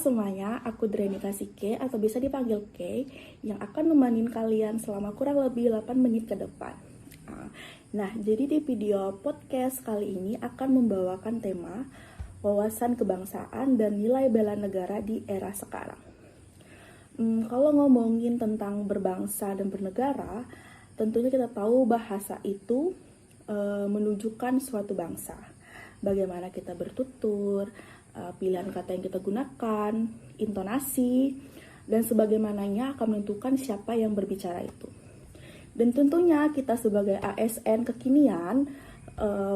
semuanya, aku Dreni Kasike atau bisa dipanggil K yang akan nemenin kalian selama kurang lebih 8 menit ke depan. Nah, jadi di video podcast kali ini akan membawakan tema wawasan kebangsaan dan nilai bela negara di era sekarang. Kalau ngomongin tentang berbangsa dan bernegara, tentunya kita tahu bahasa itu menunjukkan suatu bangsa. Bagaimana kita bertutur, pilihan kata yang kita gunakan, intonasi, dan sebagaimananya akan menentukan siapa yang berbicara itu. Dan tentunya kita sebagai ASN kekinian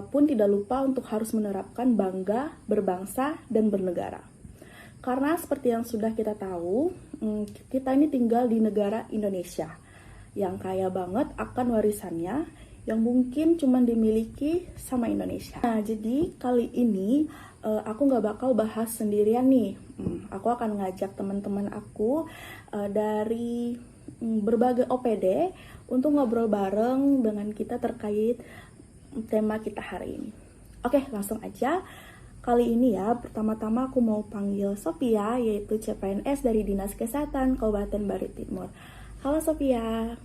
pun tidak lupa untuk harus menerapkan bangga, berbangsa, dan bernegara. Karena seperti yang sudah kita tahu, kita ini tinggal di negara Indonesia yang kaya banget akan warisannya yang mungkin cuma dimiliki sama Indonesia. Nah, jadi kali ini aku nggak bakal bahas sendirian nih. Aku akan ngajak teman-teman aku dari berbagai OPD untuk ngobrol bareng dengan kita terkait tema kita hari ini. Oke, langsung aja. Kali ini ya, pertama-tama aku mau panggil Sophia, yaitu CPNS dari Dinas Kesehatan Kabupaten Bari Timur. Halo Sophia.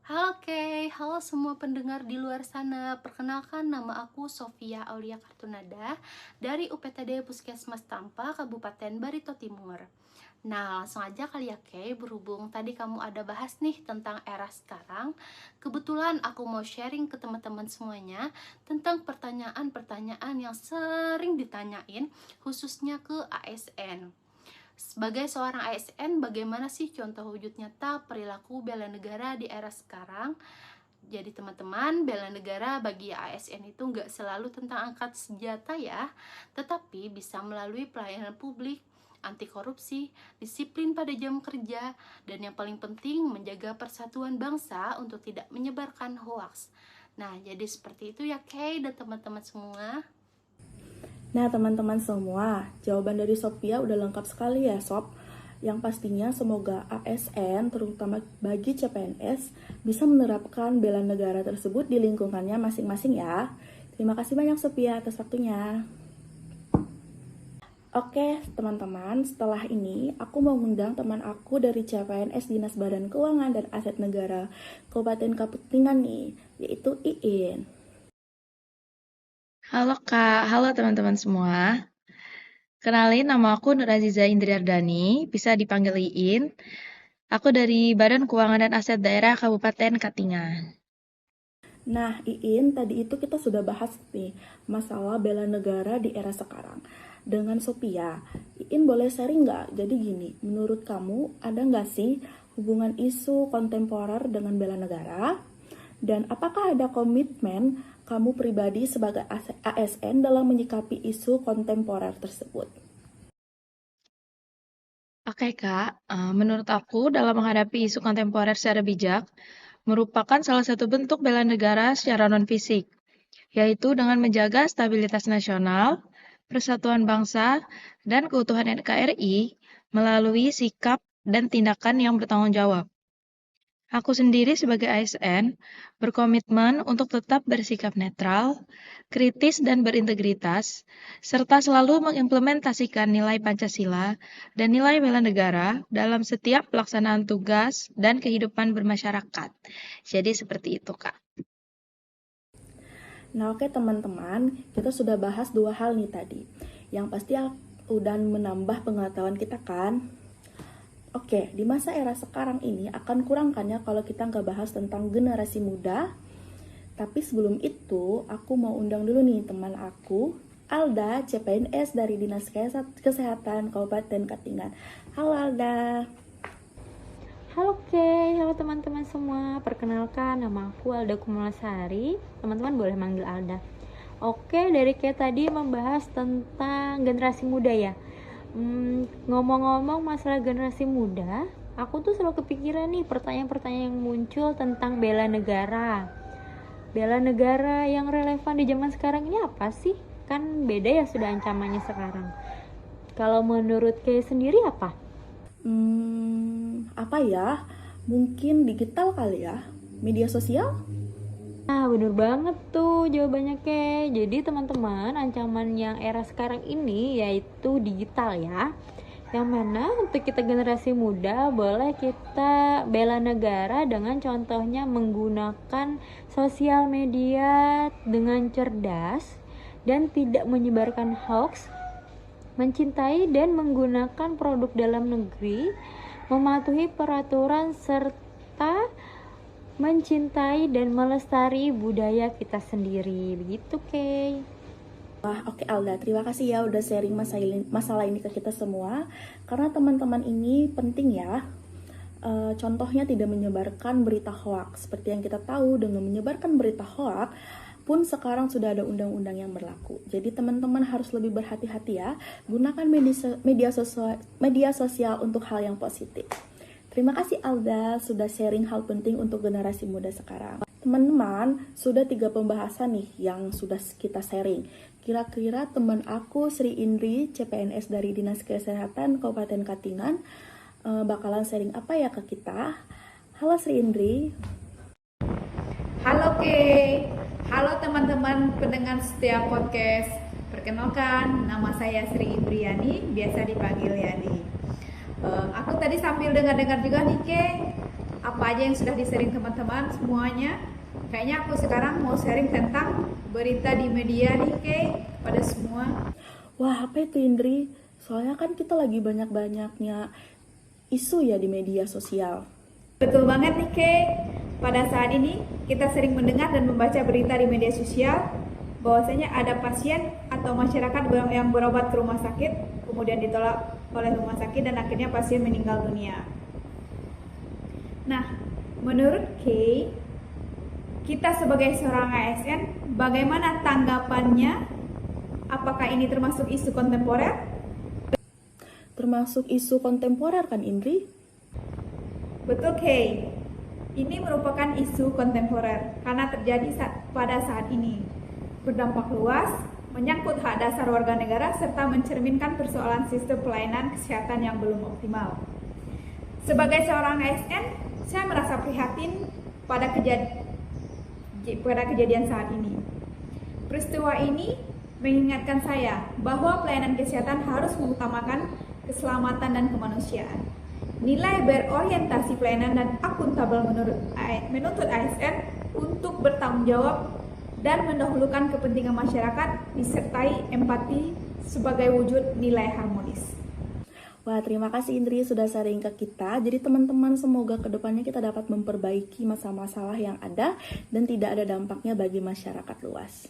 Halo Kay, halo semua pendengar di luar sana. Perkenalkan, nama aku Sophia Aulia Kartunada dari UPTD Puskesmas Tampa, Kabupaten Barito Timur. Nah, langsung aja kali ya Kay, berhubung tadi kamu ada bahas nih tentang era sekarang. Kebetulan aku mau sharing ke teman-teman semuanya tentang pertanyaan-pertanyaan yang sering ditanyain, khususnya ke ASN. Sebagai seorang ASN, bagaimana sih contoh wujud nyata perilaku bela negara di era sekarang? Jadi teman-teman, bela negara bagi ASN itu nggak selalu tentang angkat senjata ya, tetapi bisa melalui pelayanan publik, anti korupsi, disiplin pada jam kerja, dan yang paling penting menjaga persatuan bangsa untuk tidak menyebarkan hoaks. Nah, jadi seperti itu ya Kay dan teman-teman semua. Nah, teman-teman semua, jawaban dari Sophia udah lengkap sekali ya, Sob. Yang pastinya semoga ASN, terutama bagi CPNS, bisa menerapkan bela negara tersebut di lingkungannya masing-masing ya. Terima kasih banyak Sophia atas waktunya. Oke, teman-teman, setelah ini aku mau mengundang teman aku dari CPNS Dinas Badan Keuangan dan Aset Negara Kabupaten Kaputingan nih, yaitu Iin. Halo Kak, halo teman-teman semua. Kenalin, nama aku Nur Aziza Indriardani, bisa dipanggil Iin. Aku dari Badan Keuangan dan Aset Daerah Kabupaten Katingan. Nah, Iin, tadi itu kita sudah bahas nih masalah bela negara di era sekarang. Dengan Sophia, Iin boleh sharing nggak? Jadi gini, menurut kamu ada nggak sih hubungan isu kontemporer dengan bela negara? Dan apakah ada komitmen kamu pribadi sebagai ASN dalam menyikapi isu kontemporer tersebut? Oke Kak, menurut aku dalam menghadapi isu kontemporer secara bijak, merupakan salah satu bentuk bela negara secara non-fisik, yaitu dengan menjaga stabilitas nasional, persatuan bangsa, dan keutuhan NKRI melalui sikap dan tindakan yang bertanggung jawab. Aku sendiri sebagai ASN berkomitmen untuk tetap bersikap netral, kritis dan berintegritas, serta selalu mengimplementasikan nilai Pancasila dan nilai bela negara dalam setiap pelaksanaan tugas dan kehidupan bermasyarakat. Jadi seperti itu, Kak. Nah, oke teman-teman, kita sudah bahas dua hal nih tadi. Yang pasti udah menambah pengetahuan kita kan? Oke, di masa era sekarang ini akan kurang kan ya kalau kita nggak bahas tentang generasi muda. Tapi sebelum itu, aku mau undang dulu nih teman aku, Alda, CPNS dari Dinas Kesehatan Kabupaten Katingan. Halo Alda. Halo Kay, halo teman-teman semua. Perkenalkan, nama aku Alda Kumalasari. Teman-teman boleh manggil Alda. Oke, dari Kay tadi membahas tentang generasi muda ya. Ngomong-ngomong masalah generasi muda, aku tuh selalu kepikiran nih pertanyaan-pertanyaan yang muncul tentang bela negara. Bela negara yang relevan di zaman sekarang ini apa sih? Kan beda ya sudah ancamannya sekarang. Kalau menurut Kay sendiri apa? Apa ya? Mungkin digital kali ya? Media sosial? Nah, bener banget tuh jawabannya Kay. Jadi teman-teman, ancaman yang era sekarang ini yaitu digital ya. Yang mana untuk kita generasi muda boleh kita bela negara dengan contohnya menggunakan sosial media dengan cerdas dan tidak menyebarkan hoax, mencintai dan menggunakan produk dalam negeri, mematuhi peraturan serta mencintai dan melestari budaya kita sendiri. Begitu, Kay. Wah, oke Alda, terima kasih ya udah sharing masalah ini ke kita semua. Karena teman-teman ini penting ya. Contohnya tidak menyebarkan berita hoax. Seperti yang kita tahu, dengan menyebarkan berita hoax pun sekarang sudah ada undang-undang yang berlaku. Jadi teman-teman harus lebih berhati-hati ya. Gunakan media sosial untuk hal yang positif. Terima kasih Alda sudah sharing hal penting untuk generasi muda sekarang. Teman-teman, sudah 3 pembahasan nih yang sudah kita sharing. Kira-kira teman aku Sri Indri, CPNS dari Dinas Kesehatan Kabupaten Katingan, bakalan sharing apa ya ke kita? Halo Sri Indri. Halo Kay, halo teman-teman pendengar setia podcast. Perkenalkan, nama saya Sri Indriani, biasa dipanggil Yani. Aku tadi sambil dengar-dengar juga nih Kay, apa aja yang sudah di-sharing teman-teman semuanya. Kayaknya aku sekarang mau sharing tentang berita di media nih Kay, pada semua. Wah, apa itu Indri? Soalnya kan kita lagi banyak-banyaknya isu ya di media sosial. Betul banget nih Kay, pada saat ini kita sering mendengar dan membaca berita di media sosial bahwasanya ada pasien atau masyarakat yang berobat ke rumah sakit kemudian ditolak oleh rumah sakit dan akhirnya pasien meninggal dunia. Nah, menurut Kay, kita sebagai seorang ASN, bagaimana tanggapannya? Apakah ini termasuk isu kontemporer? Termasuk isu kontemporer kan Indri? Betul Kay, ini merupakan isu kontemporer karena terjadi pada saat ini. Berdampak luas, menyangkut hak dasar warga negara serta mencerminkan persoalan sistem pelayanan kesehatan yang belum optimal. Sebagai seorang ASN, saya merasa prihatin pada kejadian saat ini. Peristiwa ini mengingatkan saya bahwa pelayanan kesehatan harus mengutamakan keselamatan dan kemanusiaan. Nilai berorientasi pelayanan dan akuntabel menuntut ASN untuk bertanggung jawab dan mendahulukan kepentingan masyarakat disertai empati sebagai wujud nilai harmonis. Wah, terima kasih Indri sudah sharing ke kita. Jadi teman-teman, semoga kedepannya kita dapat memperbaiki masalah-masalah yang ada dan tidak ada dampaknya bagi masyarakat luas.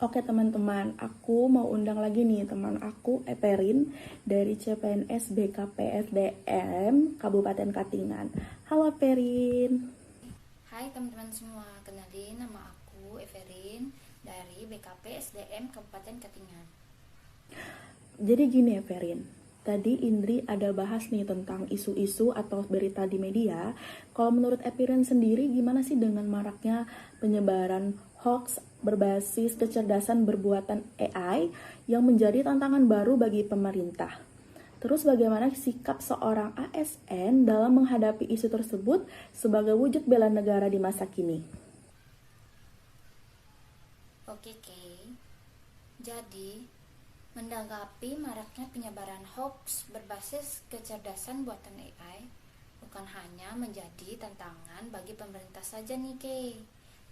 Oke teman-teman, aku mau undang lagi nih teman aku Eperin dari CPNS BKP SDM Kabupaten Katingan. Halo Eperin. Hai teman-teman semua, kenalin nama aku Everin dari BKP SDM Kabupaten Katingan. Jadi gini Everin, tadi Indri ada bahas nih tentang isu-isu atau berita di media. Kalau menurut Everin sendiri gimana sih dengan maraknya penyebaran hoax berbasis kecerdasan berbuatan AI yang menjadi tantangan baru bagi pemerintah? Terus bagaimana sikap seorang ASN dalam menghadapi isu tersebut sebagai wujud bela negara di masa kini? Oke, jadi menanggapi maraknya penyebaran hoax berbasis kecerdasan buatan AI bukan hanya menjadi tantangan bagi pemerintah saja nih Kay,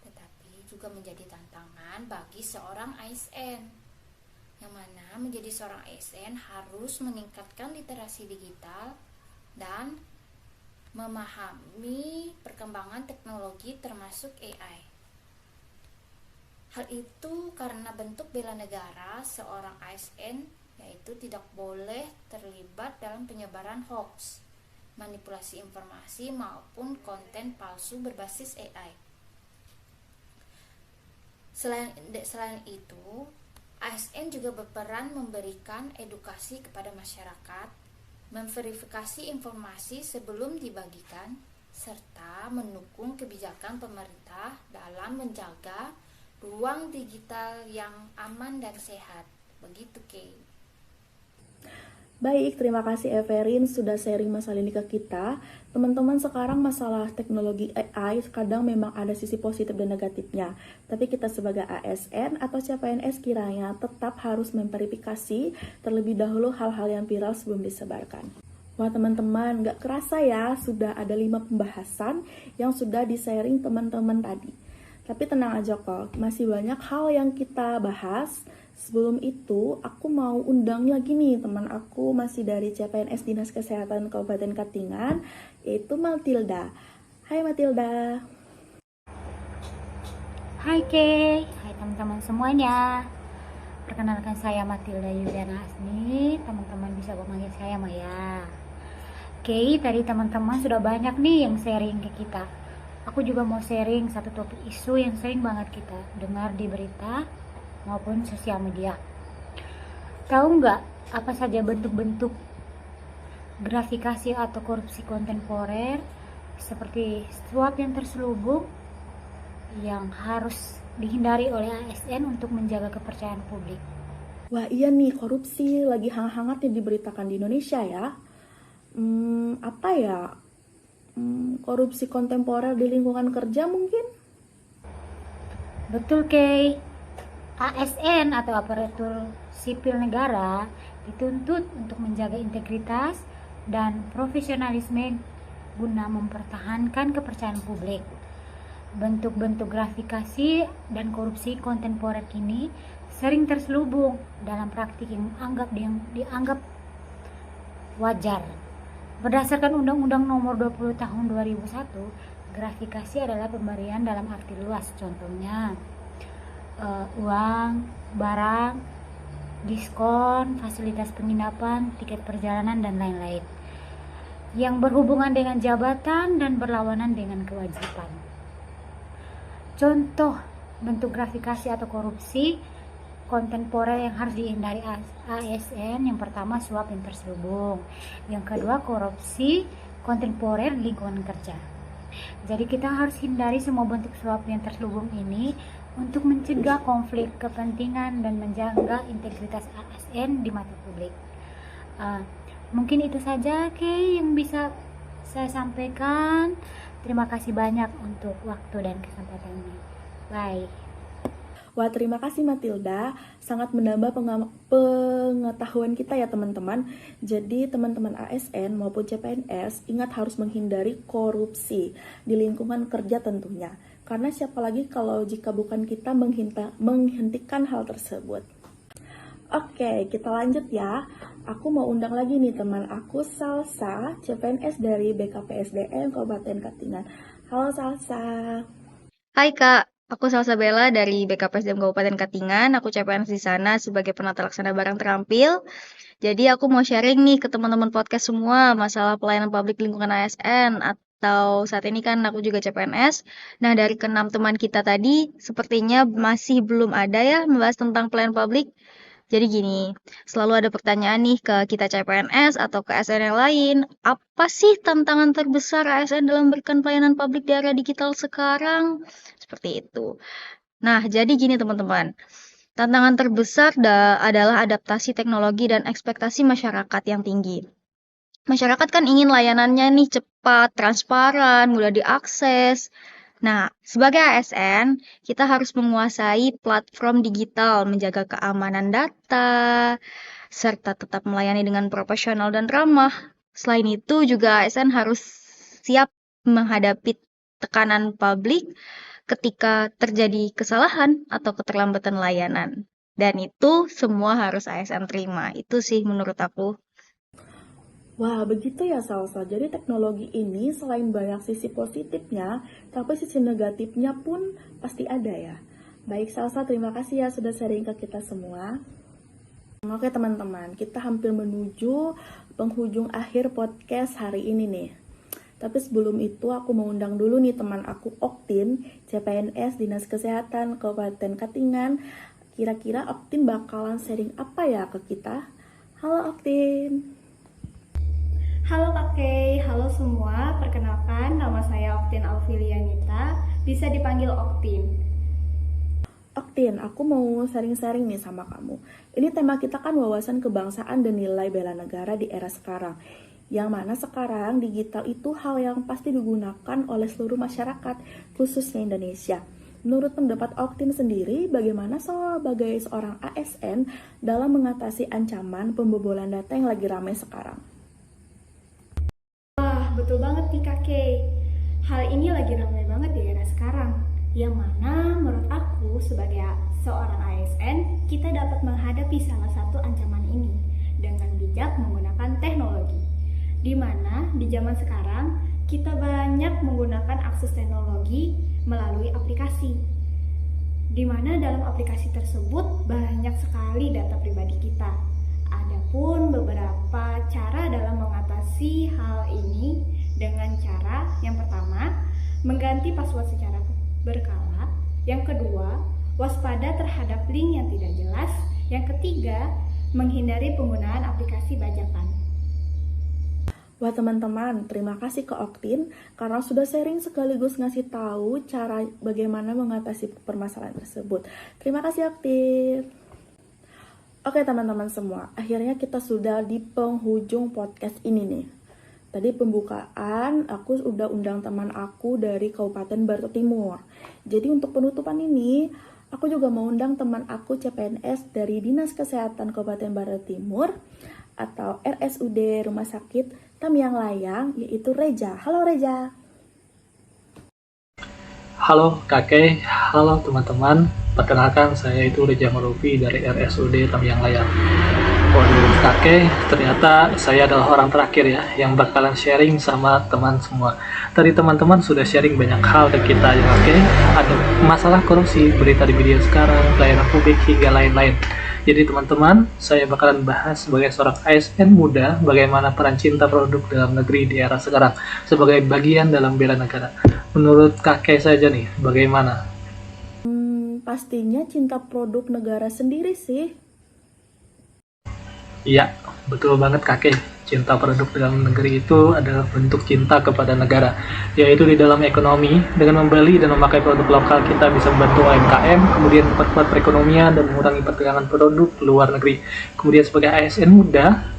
tetapi juga menjadi tantangan bagi seorang ASN. Yang mana menjadi seorang ASN harus meningkatkan literasi digital dan memahami perkembangan teknologi termasuk AI. Hal itu karena bentuk bela negara seorang ASN yaitu tidak boleh terlibat dalam penyebaran hoax, manipulasi informasi maupun konten palsu berbasis AI. Selain itu, ASN juga berperan memberikan edukasi kepada masyarakat, memverifikasi informasi sebelum dibagikan, serta mendukung kebijakan pemerintah dalam menjaga ruang digital yang aman dan sehat. Begitu, Kay. Baik, terima kasih Everin sudah sharing masalah ini ke kita. Teman-teman, sekarang masalah teknologi AI kadang memang ada sisi positif dan negatifnya. Tapi kita sebagai ASN atau CPNS kiranya tetap harus memverifikasi terlebih dahulu hal-hal yang viral sebelum disebarkan. Wah teman-teman, gak kerasa ya sudah ada 5 pembahasan yang sudah di-sharing teman-teman tadi. Tapi tenang aja kok, masih banyak hal yang kita bahas. Sebelum itu, aku mau undang lagi nih teman aku masih dari CPNS Dinas Kesehatan Kabupaten Katingan, yaitu Matilda. Hai Matilda. Hai Kay, hai teman-teman semuanya. Perkenalkan saya Matilda Yuliana Asni, teman-teman bisa memanggil saya Maya. Kay, tadi teman-teman sudah banyak nih yang sharing ke kita. Aku juga mau sharing satu topik isu yang sering banget kita dengar di berita maupun sosial media. Tahu nggak apa saja bentuk-bentuk gratifikasi atau korupsi kontemporer seperti suap yang terselubung yang harus dihindari oleh ASN untuk menjaga kepercayaan publik? Wah iya nih, korupsi lagi hangat-hangatnya diberitakan di Indonesia ya. Apa ya? Korupsi kontemporer di lingkungan kerja mungkin? Betul Kay. ASN atau aparatur sipil negara dituntut untuk menjaga integritas dan profesionalisme guna mempertahankan kepercayaan publik. Bentuk-bentuk gratifikasi dan korupsi kontemporer ini sering terselubung dalam praktik yang dianggap wajar. Berdasarkan Undang-Undang Nomor 20 Tahun 2001, gratifikasi adalah pemberian dalam arti luas. Contohnya uang, barang, diskon, fasilitas penginapan, tiket perjalanan, dan lain-lain yang berhubungan dengan jabatan dan berlawanan dengan kewajiban. Contoh bentuk gratifikasi atau korupsi kontemporer yang harus dihindari ASN, yang pertama suap yang terselubung, yang kedua korupsi kontemporer di lingkungan kerja. Jadi kita harus hindari semua bentuk suap yang terselubung ini untuk mencegah konflik kepentingan dan menjaga integritas ASN di mata publik. Mungkin itu saja Kay yang bisa saya sampaikan. Terima kasih banyak untuk waktu dan kesempatannya. Bye. Wah terima kasih Matilda, sangat menambah pengetahuan kita ya teman-teman. Jadi teman-teman ASN maupun CPNS ingat harus menghindari korupsi di lingkungan kerja tentunya. Karena siapa lagi kalau jika bukan kita menghentikan hal tersebut. Oke, kita lanjut ya. Aku mau undang lagi nih teman aku Salsa, CPNS dari BKPSDM Kabupaten Katingan. Halo Salsa. Hai Kak, aku Salsa Bella dari BKPSDM Kabupaten Katingan. Aku CPNS di sana sebagai penata laksana barang terampil. Jadi aku mau sharing nih ke teman-teman podcast semua masalah pelayanan publik lingkungan ASN atau saat ini kan aku juga CPNS. Nah dari ke-6 teman kita tadi sepertinya masih belum ada ya membahas tentang pelayanan publik. Jadi gini, selalu ada pertanyaan nih ke kita CPNS atau ke ASN yang lain. Apa sih tantangan terbesar ASN dalam memberikan pelayanan publik di era digital sekarang? Seperti itu. Nah, jadi gini teman-teman. Tantangan terbesar adalah adaptasi teknologi dan ekspektasi masyarakat yang tinggi. Masyarakat kan ingin layanannya nih cepat, transparan, mudah diakses. Nah, sebagai ASN, kita harus menguasai platform digital, menjaga keamanan data, serta tetap melayani dengan profesional dan ramah. Selain itu, juga ASN harus siap menghadapi tekanan publik ketika terjadi kesalahan atau keterlambatan layanan. Dan itu semua harus ASN terima. Itu sih menurut aku. Wah, begitu ya Salsa. Jadi teknologi ini selain banyak sisi positifnya, tapi sisi negatifnya pun pasti ada ya. Baik Salsa, terima kasih ya sudah sharing ke kita semua. Oke teman-teman, kita hampir menuju penghujung akhir podcast hari ini nih. Tapi sebelum itu aku mau undang dulu nih teman aku Oktin, CPNS Dinas Kesehatan Kabupaten Katingan. Kira-kira Oktin bakalan sharing apa ya ke kita? Halo Oktin. Halo Kak Kay, halo semua, perkenalkan nama saya Oktin Alfilianita, bisa dipanggil Oktin. Oktin, aku mau sharing-sharing nih sama kamu. Ini tema kita kan wawasan kebangsaan dan nilai bela negara di era sekarang. Yang mana sekarang digital itu hal yang pasti digunakan oleh seluruh masyarakat, khususnya Indonesia. Menurut pendapat Oktin sendiri, bagaimana sebagai seorang ASN dalam mengatasi ancaman pembobolan data yang lagi ramai sekarang? Wah, betul banget nih Kak Kay. Hal ini lagi ramai banget di era sekarang. Yang mana menurut aku sebagai seorang ASN, kita dapat menghadapi salah satu ancaman ini dengan bijak menggunakan teknologi. Di mana di zaman sekarang kita banyak menggunakan akses teknologi melalui aplikasi. Di mana dalam aplikasi tersebut banyak sekali data pribadi kita. Adapun beberapa cara dalam mengatasi hal ini dengan cara yang pertama, mengganti password secara berkala. Yang kedua, waspada terhadap link yang tidak jelas. Yang ketiga, menghindari penggunaan aplikasi bajakan. Wah teman-teman, terima kasih ke Oktin karena sudah sharing sekaligus ngasih tahu cara bagaimana mengatasi permasalahan tersebut. Terima kasih Oktin. Oke teman-teman semua, akhirnya kita sudah di penghujung podcast ini nih. Tadi pembukaan, aku udah undang teman aku dari Kabupaten Barito Timur. Jadi untuk penutupan ini, aku juga mau undang teman aku CPNS dari Dinas Kesehatan Kabupaten Barito Timur atau RSUD Rumah Sakit Tamyang Layang, yaitu Reja. Halo Reja. Halo kakek, halo teman-teman. Perkenalkan, saya itu Reja Marufi dari RSUD Tamyang Layang. Waduh kakek, ternyata saya adalah orang terakhir ya yang bakalan sharing sama teman semua. Tadi teman-teman sudah sharing banyak hal ke kita ya kakek. Ada masalah korupsi, berita di media sekarang, pelayanan publik hingga lain-lain. Jadi teman-teman, saya bakalan bahas sebagai seorang ASN muda bagaimana peran cinta produk dalam negeri di era sekarang sebagai bagian dalam bela negara. Menurut kakek saja nih, bagaimana? Pastinya cinta produk negara sendiri sih. Iya, betul banget kakek. Cinta produk dalam negeri itu adalah bentuk cinta kepada negara, yaitu di dalam ekonomi. Dengan membeli dan memakai produk lokal, kita bisa membantu UMKM, kemudian memperkuat perekonomian dan mengurangi perdagangan produk luar negeri. Kemudian sebagai ASN muda,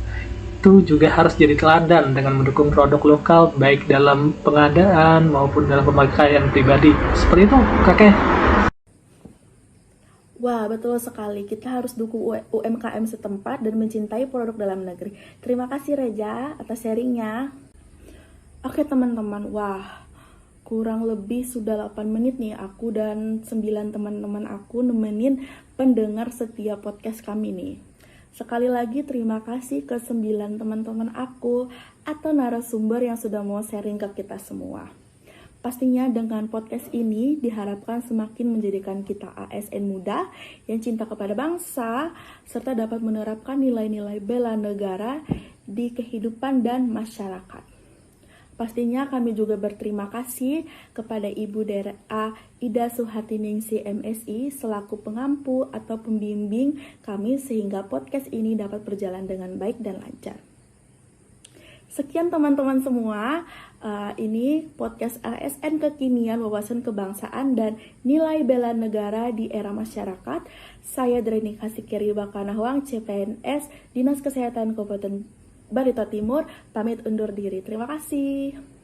itu juga harus jadi teladan dengan mendukung produk lokal, baik dalam pengadaan maupun dalam pemakaian pribadi. Seperti itu, kakek. Wah, betul sekali. Kita harus dukung UMKM setempat dan mencintai produk dalam negeri. Terima kasih Reja atas sharingnya. Oke teman-teman, wah kurang lebih sudah 8 menit nih aku dan 9 teman-teman aku nemenin pendengar setiap podcast kami nih. Sekali lagi terima kasih ke 9 teman-teman aku atau narasumber yang sudah mau sharing ke kita semua. Pastinya dengan podcast ini diharapkan semakin menjadikan kita ASN muda yang cinta kepada bangsa serta dapat menerapkan nilai-nilai bela negara di kehidupan dan masyarakat. Pastinya kami juga berterima kasih kepada Ibu DRA Ida Suhartiningsih MSI selaku pengampu atau pembimbing kami sehingga podcast ini dapat berjalan dengan baik dan lancar. Sekian teman-teman semua, ini podcast ASN Kekinian Wawasan Kebangsaan dan Nilai Bela Negara di Era Masyarakat. Saya Dreni Kasikiri Bakanahwang, CPNS, Dinas Kesehatan Kabupaten Barito Timur, pamit undur diri. Terima kasih.